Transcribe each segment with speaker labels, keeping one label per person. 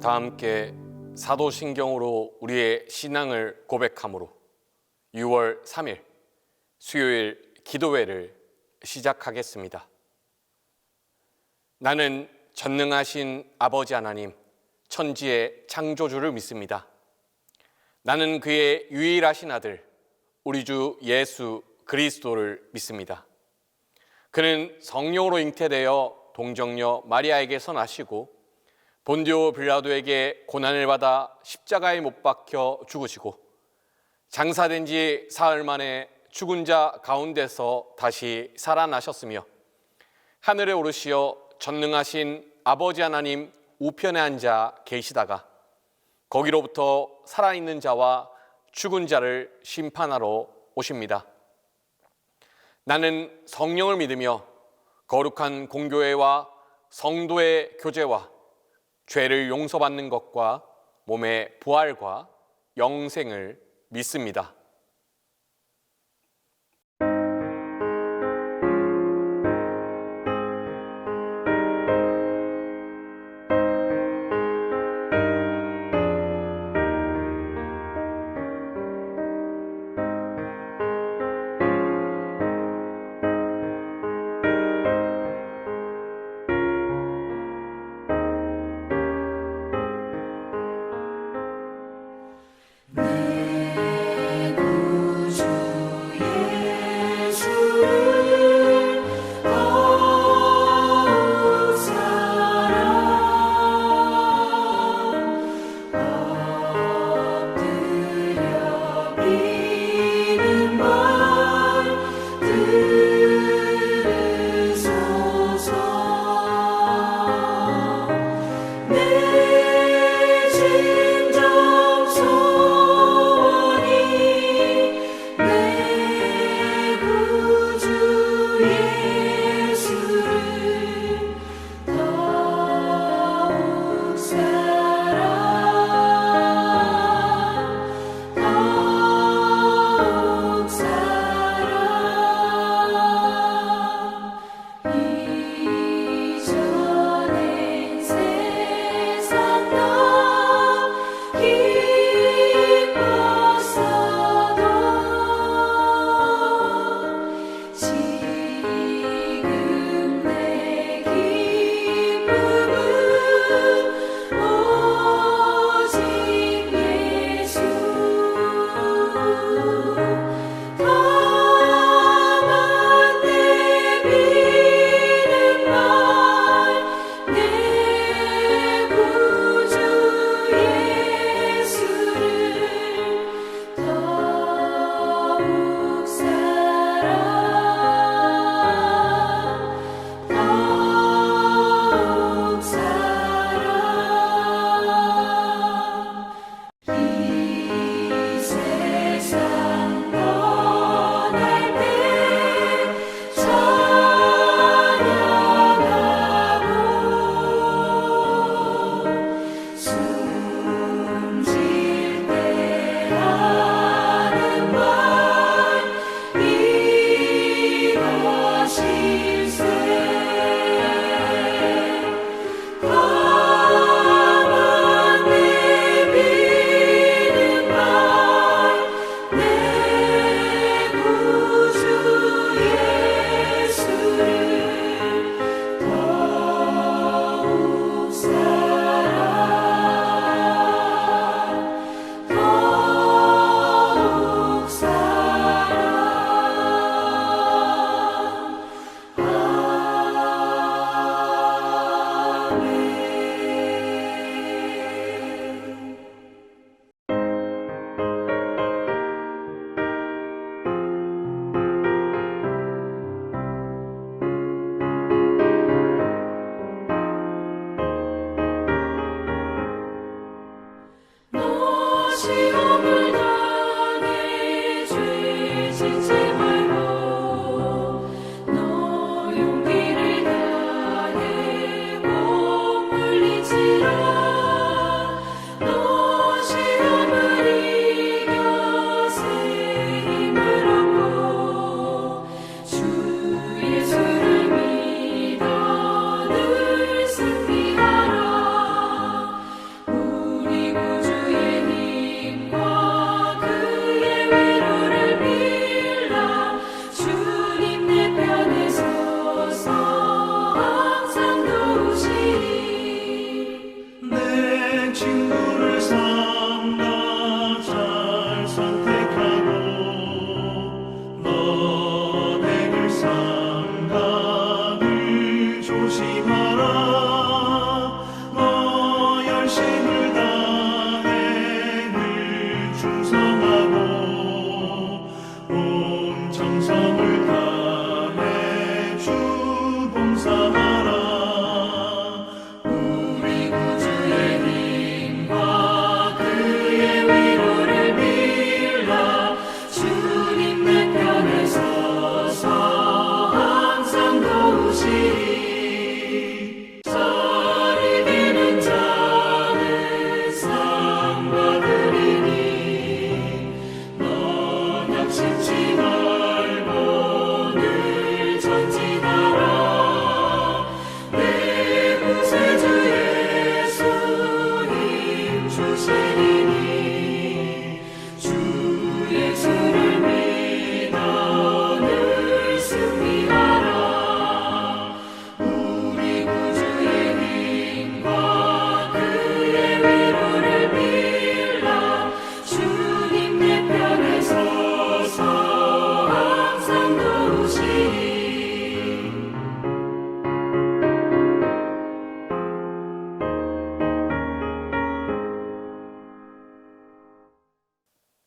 Speaker 1: 다 함께 사도신경으로 우리의 신앙을 고백함으로 6월 3일 수요일 기도회를 시작하겠습니다. 나는 전능하신 아버지 하나님, 천지의 창조주를 믿습니다. 나는 그의 유일하신 아들, 우리 주 예수 그리스도를 믿습니다. 그는 성령으로 잉태되어 동정녀 마리아에게서 나시고 본디오 빌라도에게 고난을 받아 십자가에 못 박혀 죽으시고 장사된 지 사흘 만에 죽은 자 가운데서 다시 살아나셨으며 하늘에 오르시어 전능하신 아버지 하나님 우편에 앉아 계시다가 거기로부터 살아있는 자와 죽은 자를 심판하러 오십니다. 나는 성령을 믿으며 거룩한 공교회와 성도의 교제와 죄를 용서받는 것과 몸의 부활과 영생을 믿습니다.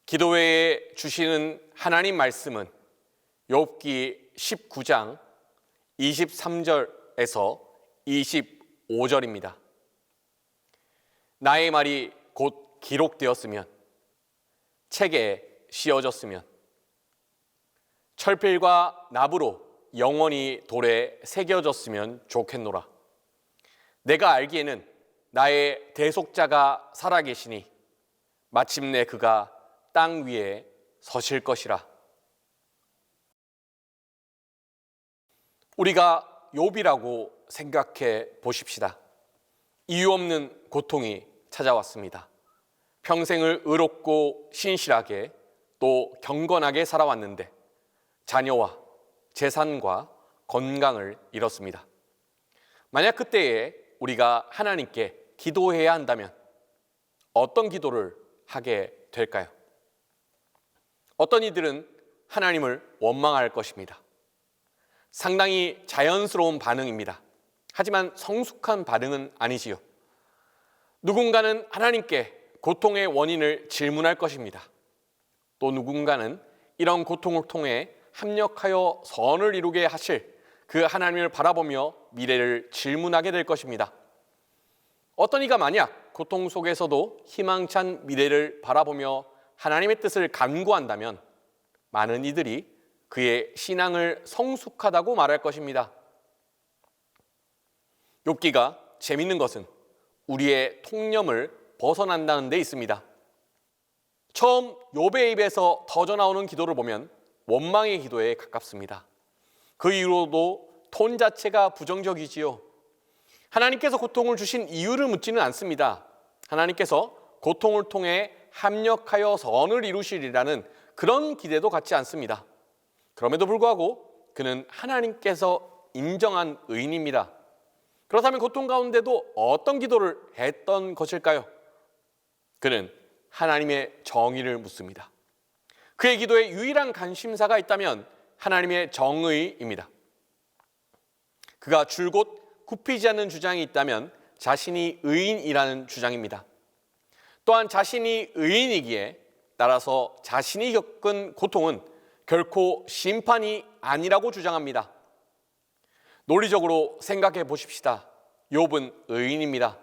Speaker 1: 기도회에 주시는 하나님 말씀은 욥기 19장 23절에서 25절입니다. 나의 말이 곧 기록되었으면, 책에 씌어졌으면, 철필과 납으로 영원히 돌에 새겨졌으면 좋겠노라. 내가 알기에는 나의 대속자가 살아계시니 마침내 그가 땅 위에 서실 것이라. 우리가 욥이라고 생각해 보십시다. 이유 없는 고통이 찾아왔습니다. 평생을 의롭고 신실하게 또 경건하게 살아왔는데 자녀와 재산과 건강을 잃었습니다. 만약 그때에 우리가 하나님께 기도해야 한다면 어떤 기도를 하게 될까요? 어떤 이들은 하나님을 원망할 것입니다. 상당히 자연스러운 반응입니다. 하지만 성숙한 반응은 아니지요. 누군가는 하나님께 고통의 원인을 질문할 것입니다. 또 누군가는 이런 고통을 통해 합력하여 선을 이루게 하실 그 하나님을 바라보며 미래를 질문하게 될 것입니다. 어떤 이가 만약 고통 속에서도 희망찬 미래를 바라보며 하나님의 뜻을 간구한다면 많은 이들이 그의 신앙을 성숙하다고 말할 것입니다. 욥기가 재밌는 것은 우리의 통념을 벗어난다는 데 있습니다. 처음 욥의 입에서 터져나오는 기도를 보면 원망의 기도에 가깝습니다. 그 이후로도 톤 자체가 부정적이지요. 하나님께서 고통을 주신 이유를 묻지는 않습니다. 하나님께서 고통을 통해 합력하여 선을 이루시리라는 그런 기대도 갖지 않습니다. 그럼에도 불구하고 그는 하나님께서 인정한 의인입니다. 그렇다면 고통 가운데도 어떤 기도를 했던 것일까요? 그는 하나님의 정의를 묻습니다. 그의 기도에 유일한 관심사가 있다면 하나님의 정의입니다. 그가 줄곧 굽히지 않는 주장이 있다면 자신이 의인이라는 주장입니다. 또한 자신이 의인이기에 따라서 자신이 겪은 고통은 결코 심판이 아니라고 주장합니다. 논리적으로 생각해 보십시다. 욥은 의인입니다.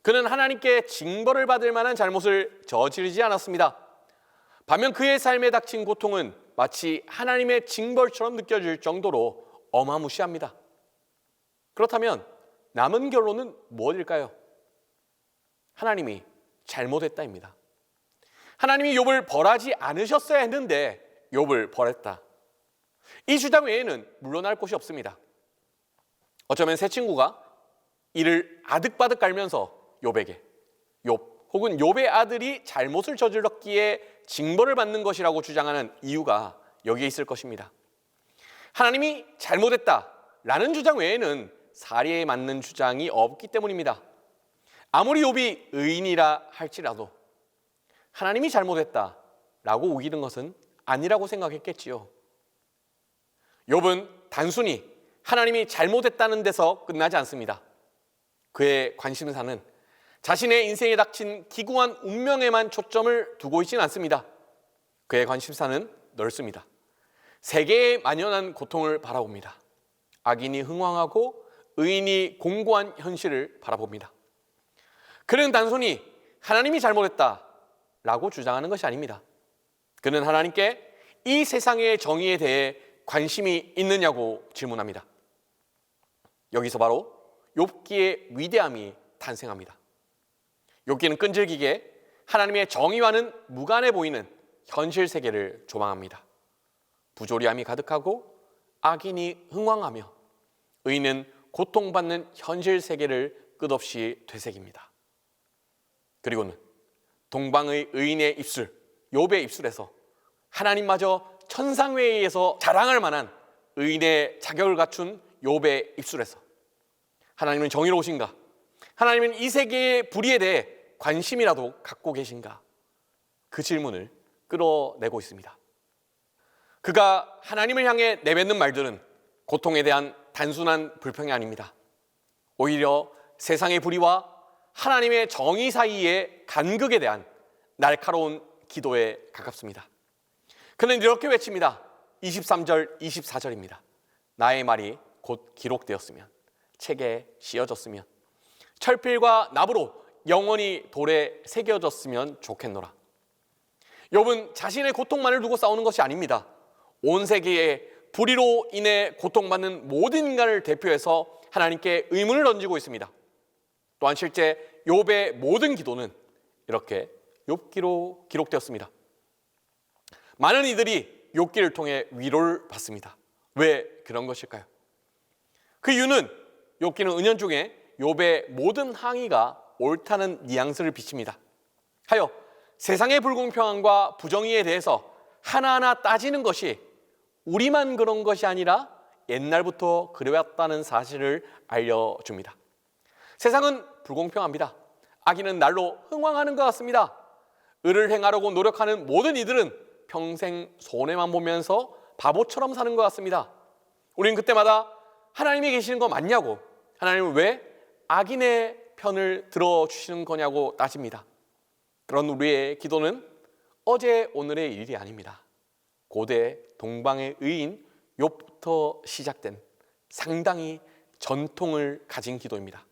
Speaker 1: 그는 하나님께 징벌을 받을 만한 잘못을 저지르지 않았습니다. 반면 그의 삶에 닥친 고통은 마치 하나님의 징벌처럼 느껴질 정도로 어마무시합니다. 그렇다면 남은 결론은 무엇일까요? 하나님이 잘못했다입니다. 하나님이 욥을 벌하지 않으셨어야 했는데 욥을 벌했다. 이 주장 외에는 물러날 곳이 없습니다. 어쩌면 세 친구가 이를 아득바득 깔면서 욥에게 욥 혹은 욥의 아들이 잘못을 저질렀기에 징벌을 받는 것이라고 주장하는 이유가 여기에 있을 것입니다. 하나님이 잘못했다라는 주장 외에는 사리에 맞는 주장이 없기 때문입니다. 아무리 욥이 의인이라 할지라도 하나님이 잘못했다라고 우기는 것은 아니라고 생각했겠지요. 욥은 단순히 하나님이 잘못했다는 데서 끝나지 않습니다. 그의 관심사는 자신의 인생에 닥친 기구한 운명에만 초점을 두고 있지는 않습니다. 그의 관심사는 넓습니다. 세계에 만연한 고통을 바라봅니다. 악인이 흥왕하고 의인이 공고한 현실을 바라봅니다. 그는 단순히 하나님이 잘못했다라고 주장하는 것이 아닙니다. 그는 하나님께 이 세상의 정의에 대해 관심이 있느냐고 질문합니다. 여기서 바로 욥기의 위대함이 탄생합니다. 욥기는 끈질기게 하나님의 정의와는 무관해 보이는 현실 세계를 조망합니다. 부조리함이 가득하고 악인이 흥왕하며 의인은 고통받는 현실 세계를 끝없이 되새깁니다. 그리고는 동방의 의인의 입술, 욥의 입술에서 하나님마저 천상회에 의해서 자랑할 만한 의인의 자격을 갖춘 욥의 입술에서 하나님은 정의로우신가? 하나님은 이 세계의 불의에 대해 관심이라도 갖고 계신가? 그 질문을 끌어내고 있습니다. 그가 하나님을 향해 내뱉는 말들은 고통에 대한 단순한 불평이 아닙니다. 오히려 세상의 불의와 하나님의 정의 사이의 간극에 대한 날카로운 기도에 가깝습니다. 그는 이렇게 외칩니다. 23절, 24절입니다. 나의 말이 곧 기록되었으면, 책에 씌어졌으면, 철필과 납으로 영원히 돌에 새겨졌으면 좋겠노라. 욥은 자신의 고통만을 두고 싸우는 것이 아닙니다. 온 세계에 불의로 인해 고통받는 모든 인간을 대표해서 하나님께 의문을 던지고 있습니다. 또한 실제 욥의 모든 기도는 이렇게 욥기로 기록되었습니다. 많은 이들이 욥기를 통해 위로를 받습니다. 왜 그런 것일까요? 그 이유는 욥기는 은연중에 욥의 모든 항의가 옳다는 뉘앙스를 비칩니다. 하여 세상의 불공평함과 부정의에 대해서 하나하나 따지는 것이 우리만 그런 것이 아니라 옛날부터 그래왔다는 사실을 알려줍니다. 세상은 불공평합니다. 악인은 날로 흥왕하는 것 같습니다. 의를 행하려고 노력하는 모든 이들은 평생 손해만 보면서 바보처럼 사는 것 같습니다. 우리는 그때마다 하나님이 계시는 거 맞냐고, 하나님은 왜 악인의 편을 들어주시는 거냐고 따집니다. 그런 우리의 기도는 어제 오늘의 일이 아닙니다. 고대 동방의 의인 욥부터 시작된 상당히 전통을 가진 기도입니다.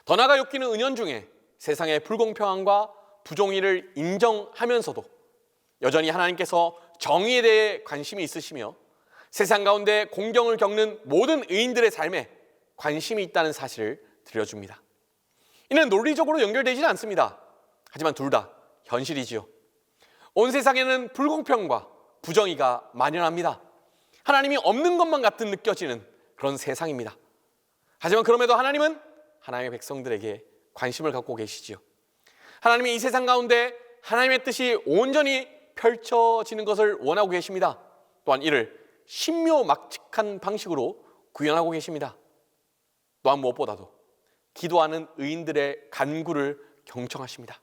Speaker 1: 더 나아가 욥기는 은연중에 세상의 불공평함과 부정의를 인정하면서도 여전히 하나님께서 정의에 대해 관심이 있으시며 세상 가운데 공경을 겪는 모든 의인들의 삶에 관심이 있다는 사실을 들려줍니다. 이는 논리적으로 연결되지는 않습니다. 하지만 둘 다 현실이지요. 온 세상에는 불공평과 부정의가 만연합니다. 하나님이 없는 것만 같은 느껴지는 그런 세상입니다. 하지만 그럼에도 하나님은 하나님의 백성들에게 관심을 갖고 계시지요. 하나님이 이 세상 가운데 하나님의 뜻이 온전히 펼쳐지는 것을 원하고 계십니다. 또한 이를 신묘막측한 방식으로 구현하고 계십니다. 또한 무엇보다도 기도하는 의인들의 간구를 경청하십니다.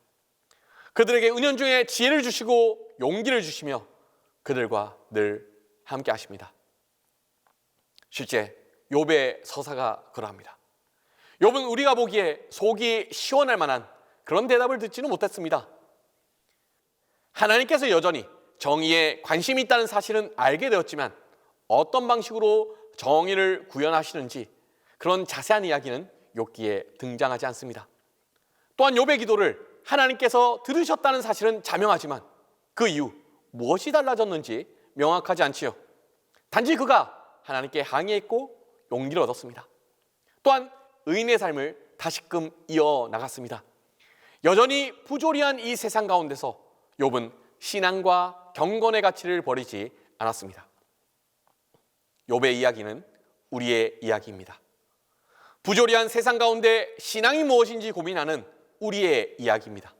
Speaker 1: 그들에게 은연중에 지혜를 주시고 용기를 주시며 그들과 늘 함께 하십니다. 실제 욥의 서사가 그러합니다. 욥은 우리가 보기에 속이 시원할 만한 그런 대답을 듣지는 못했습니다. 하나님께서 여전히 정의에 관심이 있다는 사실은 알게 되었지만 어떤 방식으로 정의를 구현하시는지 그런 자세한 이야기는 욥기에 등장하지 않습니다. 또한 욥의 기도를 하나님께서 들으셨다는 사실은 자명하지만 그 이후 무엇이 달라졌는지 명확하지 않지요. 단지 그가 하나님께 항의했고 용기를 얻었습니다. 또한 의인의 삶을 다시금 이어나갔습니다. 여전히 부조리한 이 세상 가운데서 욥은 신앙과 경건의 가치를 버리지 않았습니다. 욥의 이야기는 우리의 이야기입니다. 부조리한 세상 가운데 신앙이 무엇인지 고민하는 우리의 이야기입니다.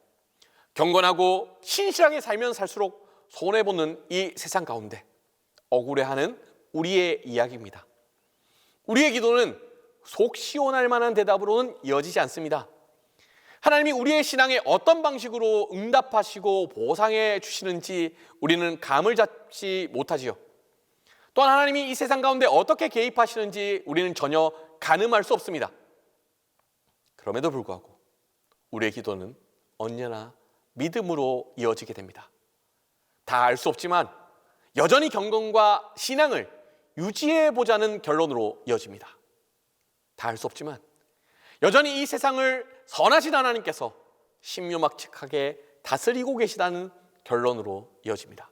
Speaker 1: 경건하고 신실하게 살면 살수록 손해보는 이 세상 가운데 억울해하는 우리의 이야기입니다. 우리의 기도는 속 시원할 만한 대답으로는 이어지지 않습니다. 하나님이 우리의 신앙에 어떤 방식으로 응답하시고 보상해 주시는지 우리는 감을 잡지 못하지요. 또한 하나님이 이 세상 가운데 어떻게 개입하시는지 우리는 전혀 가늠할 수 없습니다. 그럼에도 불구하고 우리의 기도는 언제나 믿음으로 이어지게 됩니다. 다 알 수 없지만 여전히 경건과 신앙을 유지해보자는 결론으로 이어집니다. 다 알 수 없지만 여전히 이 세상을 선하신 하나님께서 신묘막측하게 다스리고 계시다는 결론으로 이어집니다.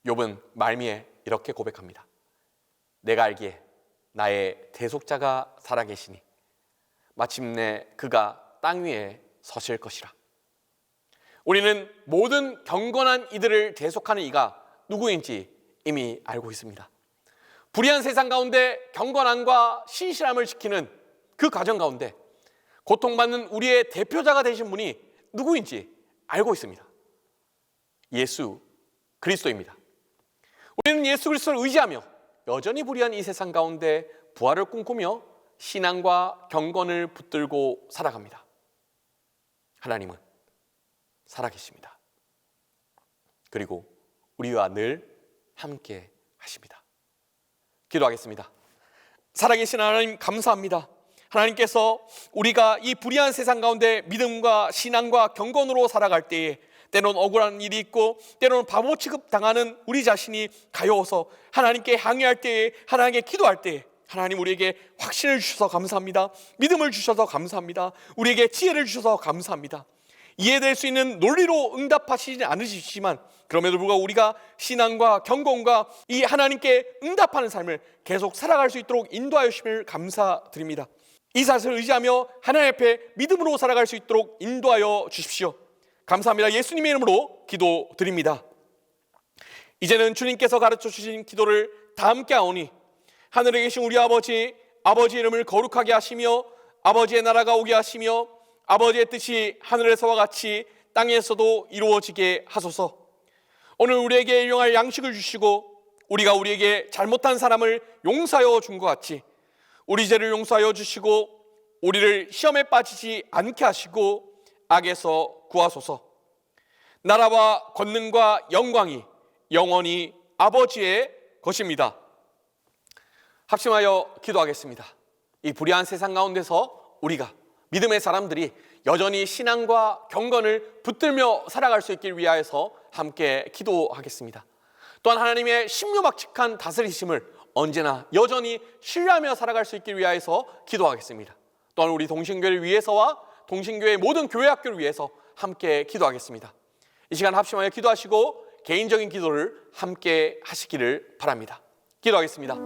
Speaker 1: 욥은 말미에 이렇게 고백합니다. 내가 알기에 나의 대속자가 살아계시니 마침내 그가 땅 위에 서실 것이라. 우리는 모든 경건한 이들을 대속하는 이가 누구인지 이미 알고 있습니다. 불의한 세상 가운데 경건함과 신실함을 지키는 그 과정 가운데 고통받는 우리의 대표자가 되신 분이 누구인지 알고 있습니다. 예수 그리스도입니다. 우리는 예수 그리스도를 의지하며 여전히 불의한 이 세상 가운데 부활을 꿈꾸며 신앙과 경건을 붙들고 살아갑니다. 하나님은 살아계십니다. 그리고 우리와 늘 함께 하십니다. 기도하겠습니다. 살아계신 하나님 감사합니다. 하나님께서 우리가 이 불의한 세상 가운데 믿음과 신앙과 경건으로 살아갈 때에 때로는 억울한 일이 있고 때로는 바보 취급당하는 우리 자신이 가여워서 하나님께 항의할 때에, 하나님께 기도할 때에 하나님 우리에게 확신을 주셔서 감사합니다. 믿음을 주셔서 감사합니다. 우리에게 지혜를 주셔서 감사합니다. 이해될 수 있는 논리로 응답하시지 않으시지만 그럼에도 불구하고 우리가 신앙과 경건과 이 하나님께 응답하는 삶을 계속 살아갈 수 있도록 인도하여 주심을 감사드립니다. 이 사실을 의지하며 하나님 앞에 믿음으로 살아갈 수 있도록 인도하여 주십시오. 감사합니다. 예수님의 이름으로 기도드립니다. 이제는 주님께서 가르쳐 주신 기도를 다 함께 하오니 하늘에 계신 우리 아버지, 아버지의 이름을 거룩하게 하시며 아버지의 나라가 오게 하시며 아버지의 뜻이 하늘에서와 같이 땅에서도 이루어지게 하소서. 오늘 우리에게 일용할 양식을 주시고 우리가 우리에게 잘못한 사람을 용서하여 준 것 같이 우리 죄를 용서하여 주시고 우리를 시험에 빠지지 않게 하시고 악에서 구하소서. 나라와 권능과 영광이 영원히 아버지의 것입니다. 합심하여 기도하겠습니다. 이 불의한 세상 가운데서 우리가 믿음의 사람들이 여전히 신앙과 경건을 붙들며 살아갈 수 있길 위하여서 함께 기도하겠습니다. 또한 하나님의 신묘막측한 다스리심을 언제나 여전히 신뢰하며 살아갈 수 있길 위하여서 기도하겠습니다. 또한 우리 동신교회를 위해서와 동신교회의 모든 교회 학교를 위해서 함께 기도하겠습니다. 이 시간 합심하여 기도하시고 개인적인 기도를 함께 하시기를 바랍니다. 기도하겠습니다.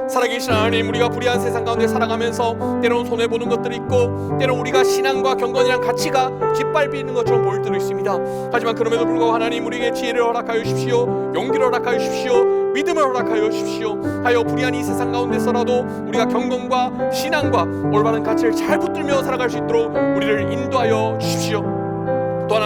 Speaker 1: 살아계신 하나님, 우리가 불의한 세상 가운데 살아가면서 때로는 손해보는 것들이 있고 때로는 우리가 신앙과 경건이란 가치가 짓밟히는 것처럼 보일 때도 있습니다. 하지만 그럼에도 불구하고 하나님 우리에게 지혜를 허락하여 주십시오. 용기를 허락하여 주십시오. 믿음을 허락하여 주십시오. 하여 불의한 이 세상 가운데서라도 우리가 경건과 신앙과 올바른 가치를 잘 붙들며 살아갈 수 있도록 우리를 인도하여 주십시오. 또한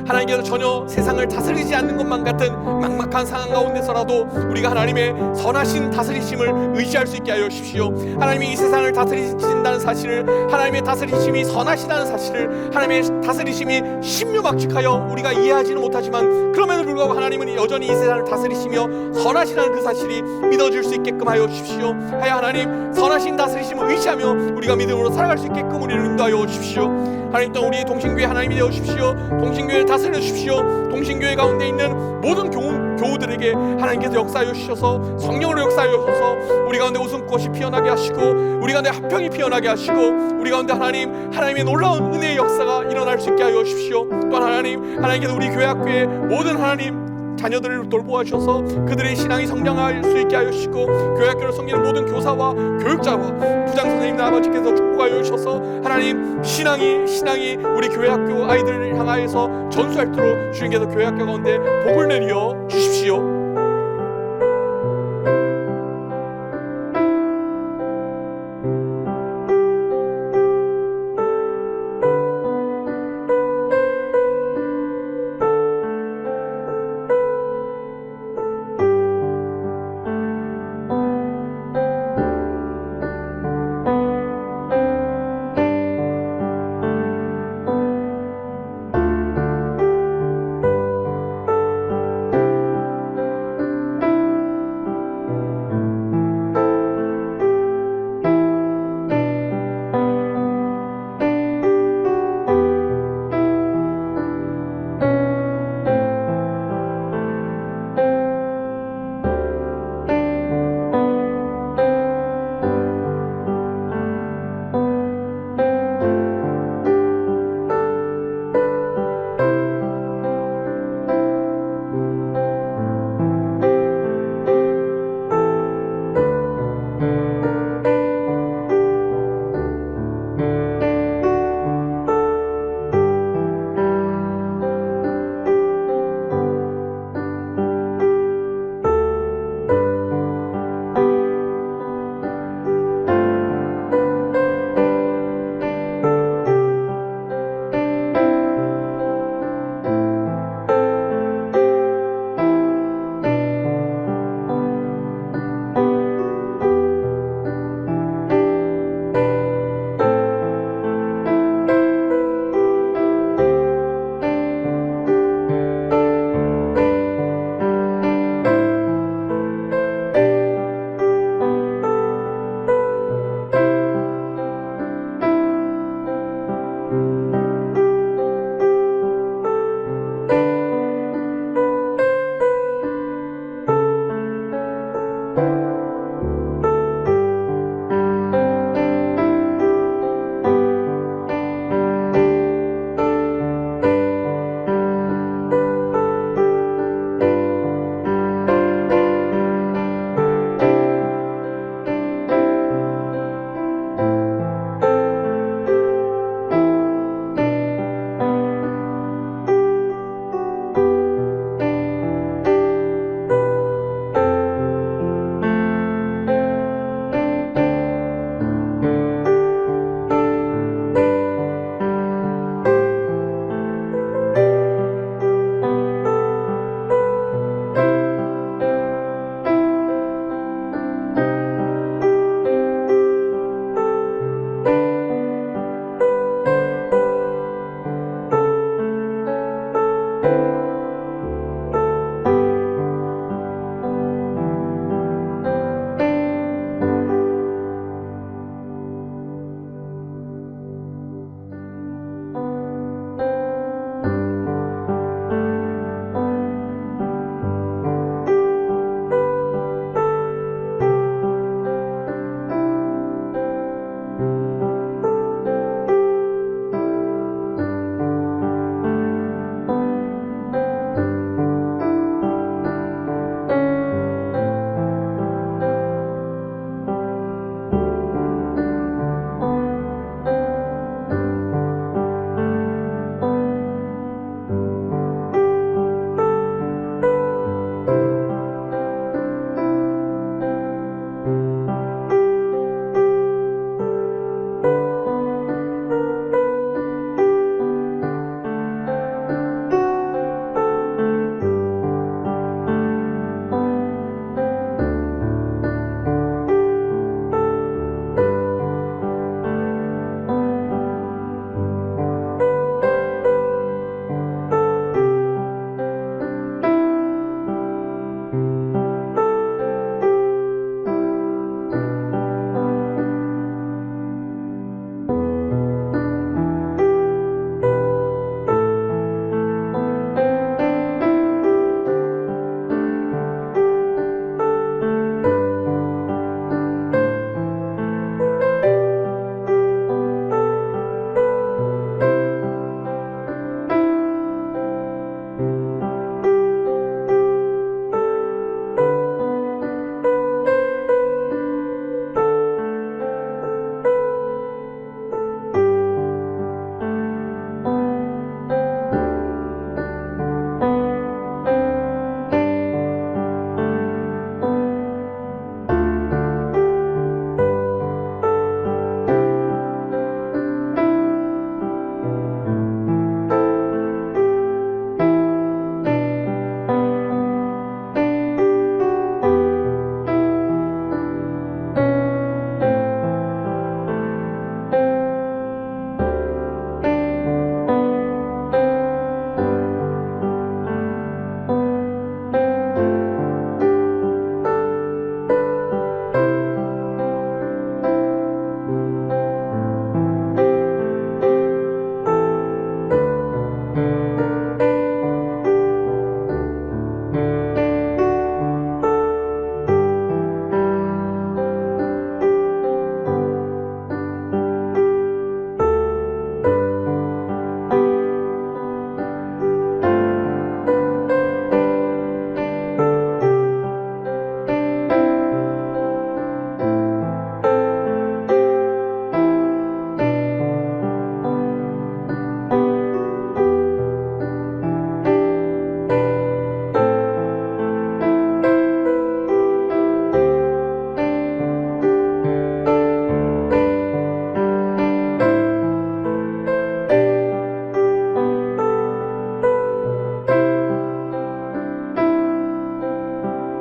Speaker 1: 하나님께서 전혀 세상을 다스리지 않는 것만 같은 막막한 상황 가운데서라도 우리가 하나님의 선하신 다스리심을 의지할 수 있게 하여 주십시오. 하나님이 이 세상을 다스리신다는 사실을, 하나님의 다스리심이 선하시다는 사실을, 하나님의 다스리심이 신묘막측하여 우리가 이해하지는 못하지만 그럼에도 불구하고 하나님은 여전히 이 세상을 다스리시며 선하시다는 그 사실이 믿어질 수 있게끔 하여 주십시오. 하여 하나님 선하신 다스리심을 의지하며 우리가 믿음으로 살아갈 수 있게끔 우리를 인도하여 주십시오. 하나님, 또 우리 동신교회 하나님이 되어 주십시오. 동신교회를 다스려 주십시오. 동신교회 가운데 있는 모든 교우들에게 하나님께서 역사하여 주셔서 성령으로 역사하여 주셔서 우리 가운데 웃음꽃이 피어나게 하시고 우리 가운데 화평이 피어나게 하시고 우리 가운데 하나님의 놀라운 은혜의 역사가 일어날 수 있게 하여 주십시오. 또한 하나님께서 우리 교회 학교의 모든 자녀들을 돌보아 주셔서 그들의 신앙이 성장할 수 있게 하여 주시고 교회 학교를 섬기는 모든 교사와 교육자와 부장 선생님들 아버지께서 축복하여 주셔서 하나님 신앙이 우리 교회 학교 아이들을 향하여서 전수할 때로 주님께서 교회 학교 가운데 복을 내려 주십시오.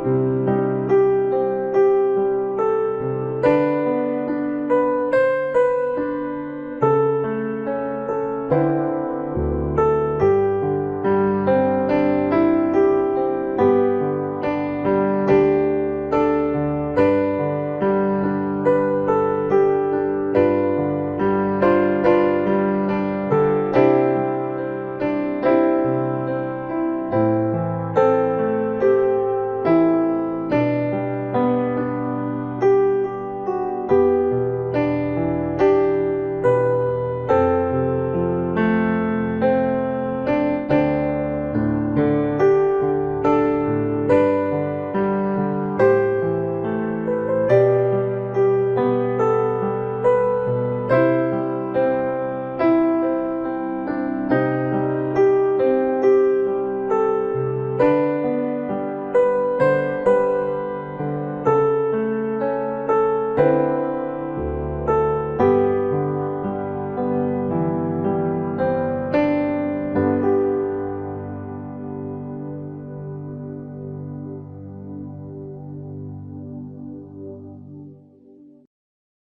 Speaker 1: 감사합니다.